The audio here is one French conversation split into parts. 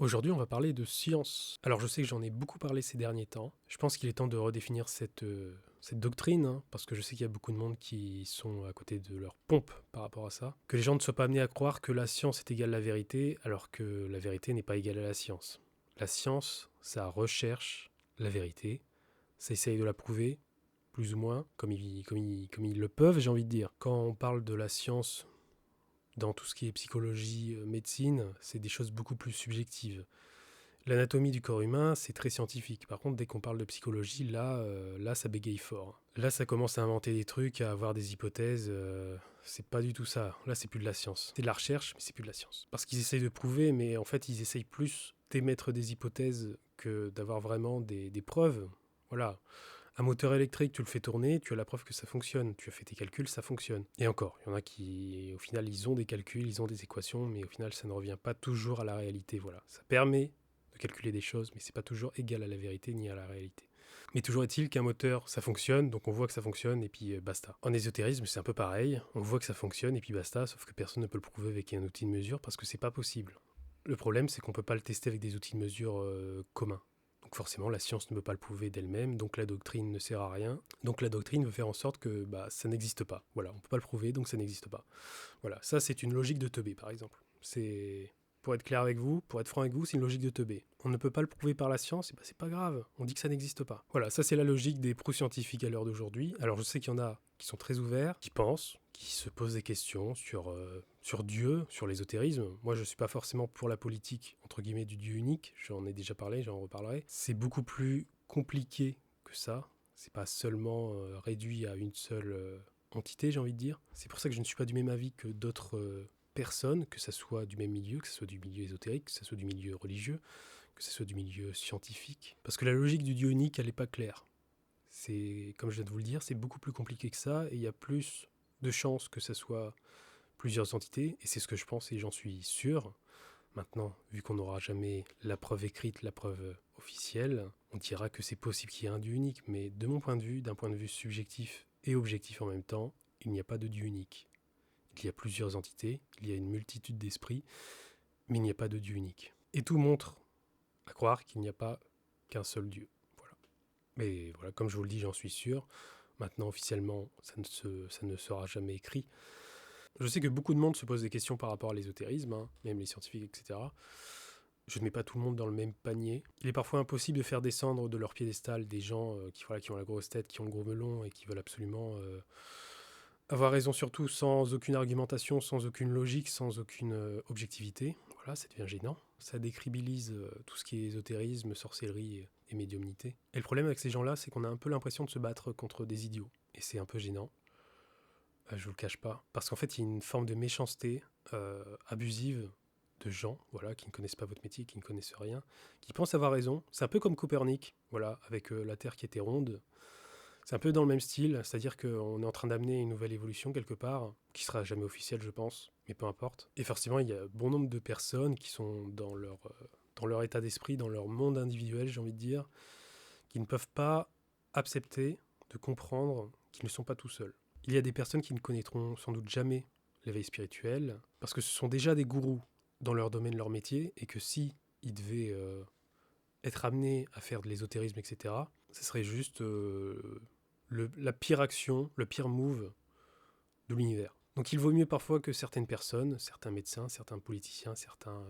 Aujourd'hui, on va parler de science. Alors, je sais que j'en ai beaucoup parlé ces derniers temps. Je pense qu'il est temps de redéfinir cette doctrine, hein, parce que je sais qu'il y a beaucoup de monde qui sont à côté de leur pompe par rapport à ça. Que les gens ne soient pas amenés à croire que la science est égale à la vérité, alors que la vérité n'est pas égale à la science. La science, ça recherche la vérité, ça essaye de la prouver, plus ou moins, comme ils le peuvent, j'ai envie de dire. Quand on parle de la science dans tout ce qui est psychologie, médecine, c'est des choses beaucoup plus subjectives. L'anatomie du corps humain, c'est très scientifique. Par contre, dès qu'on parle de psychologie, là, ça bégaye fort. Là, ça commence à inventer des trucs, à avoir des hypothèses. C'est pas du tout ça. Là, c'est plus de la science. C'est de la recherche, mais c'est plus de la science. Parce qu'ils essayent de prouver, mais en fait, ils essayent plus d'émettre des hypothèses que d'avoir vraiment des preuves. Voilà. Un moteur électrique, tu le fais tourner, tu as la preuve que ça fonctionne. Tu as fait tes calculs, ça fonctionne. Et encore, il y en a qui, au final, ils ont des calculs, ils ont des équations, mais au final, ça ne revient pas toujours à la réalité. Voilà. Ça permet de calculer des choses, mais c'est pas toujours égal à la vérité ni à la réalité. Mais toujours est-il qu'un moteur, ça fonctionne, donc on voit que ça fonctionne et puis basta. En ésotérisme, c'est un peu pareil, on voit que ça fonctionne et puis basta, sauf que personne ne peut le prouver avec un outil de mesure parce que c'est pas possible. Le problème, c'est qu'on peut pas le tester avec des outils de mesure communs. Donc forcément, la science ne peut pas le prouver d'elle-même, donc la doctrine ne sert à rien. Donc la doctrine veut faire en sorte que ça n'existe pas. Voilà, on peut pas le prouver, donc ça n'existe pas. Voilà, ça c'est une logique de teubé, par exemple. Pour être clair avec vous, pour être franc avec vous, c'est une logique de teubé. On ne peut pas le prouver par la science, et c'est pas grave, on dit que ça n'existe pas. Voilà, ça c'est la logique des pros-scientifiques à l'heure d'aujourd'hui. Alors je sais qu'il y en a qui sont très ouverts, qui pensent, qui se posent des questions sur Dieu, sur l'ésotérisme. Moi je suis pas forcément pour la politique, entre guillemets, du Dieu unique, j'en ai déjà parlé, j'en reparlerai. C'est beaucoup plus compliqué que ça, c'est pas seulement réduit à une seule entité, j'ai envie de dire. C'est pour ça que je ne suis pas du même avis que d'autres personnes, que ça soit du même milieu, que ça soit du milieu ésotérique, que ça soit du milieu religieux, que ça soit du milieu scientifique. Parce que la logique du Dieu unique, elle n'est pas claire. C'est, comme je viens de vous le dire, c'est beaucoup plus compliqué que ça, et il y a plus de chances que ça soit plusieurs entités, et c'est ce que je pense et j'en suis sûr. Maintenant, vu qu'on n'aura jamais la preuve écrite, la preuve officielle, on dira que c'est possible qu'il y ait un Dieu unique, mais de mon point de vue, d'un point de vue subjectif et objectif en même temps, il n'y a pas de Dieu unique. Il y a plusieurs entités, il y a une multitude d'esprits, mais il n'y a pas de Dieu unique. Et tout montre à croire qu'il n'y a pas qu'un seul Dieu. Voilà. Mais voilà, comme je vous le dis, j'en suis sûr. Maintenant, officiellement, ça ne sera jamais écrit. Je sais que beaucoup de monde se pose des questions par rapport à l'ésotérisme, hein, même les scientifiques, etc. Je ne mets pas tout le monde dans le même panier. Il est parfois impossible de faire descendre de leur piédestal des gens qui ont la grosse tête, qui ont le gros melon et qui veulent absolument avoir raison surtout sans aucune argumentation, sans aucune logique, sans aucune objectivité. Voilà, ça devient gênant. Ça décribilise tout ce qui est ésotérisme, sorcellerie et médiumnité. Et le problème avec ces gens-là, c'est qu'on a un peu l'impression de se battre contre des idiots. Et c'est un peu gênant. Je vous le cache pas. Parce qu'en fait, il y a une forme de méchanceté abusive de gens, voilà, qui ne connaissent pas votre métier, qui ne connaissent rien, qui pensent avoir raison. C'est un peu comme Copernic, voilà, avec la Terre qui était ronde. C'est un peu dans le même style, c'est-à-dire qu'on est en train d'amener une nouvelle évolution quelque part, qui sera jamais officielle, je pense, mais peu importe. Et forcément, il y a bon nombre de personnes qui sont dans leur état d'esprit, dans leur monde individuel, j'ai envie de dire, qui ne peuvent pas accepter de comprendre qu'ils ne sont pas tout seuls. Il y a des personnes qui ne connaîtront sans doute jamais l'éveil spirituel, parce que ce sont déjà des gourous dans leur domaine, leur métier, et que si ils devaient être amenés à faire de l'ésotérisme, etc., ce serait juste la pire action, le pire move de l'univers. Donc il vaut mieux parfois que certaines personnes, certains médecins, certains politiciens, certains...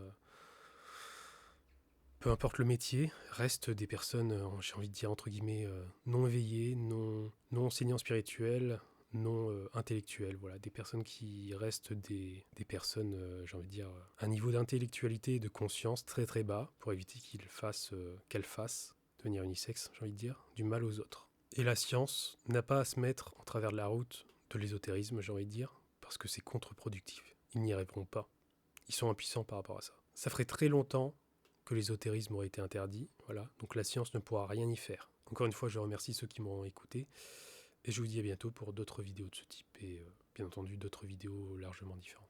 peu importe le métier, restent des personnes, j'ai envie de dire entre guillemets, non éveillées, non enseignants spirituels, non intellectuels. Voilà, des personnes qui restent des personnes, j'ai envie de dire, un niveau d'intellectualité et de conscience très très bas pour éviter qu'elles fassent, devenir unisexe, j'ai envie de dire, du mal aux autres. Et la science n'a pas à se mettre en travers de la route de l'ésotérisme, j'ai envie de dire, parce que c'est contre-productif. Ils n'y arriveront pas. Ils sont impuissants par rapport à ça. Ça ferait très longtemps que l'ésotérisme aurait été interdit, voilà. Donc la science ne pourra rien y faire. Encore une fois, je remercie ceux qui m'ont écouté, et je vous dis à bientôt pour d'autres vidéos de ce type, et bien entendu d'autres vidéos largement différentes.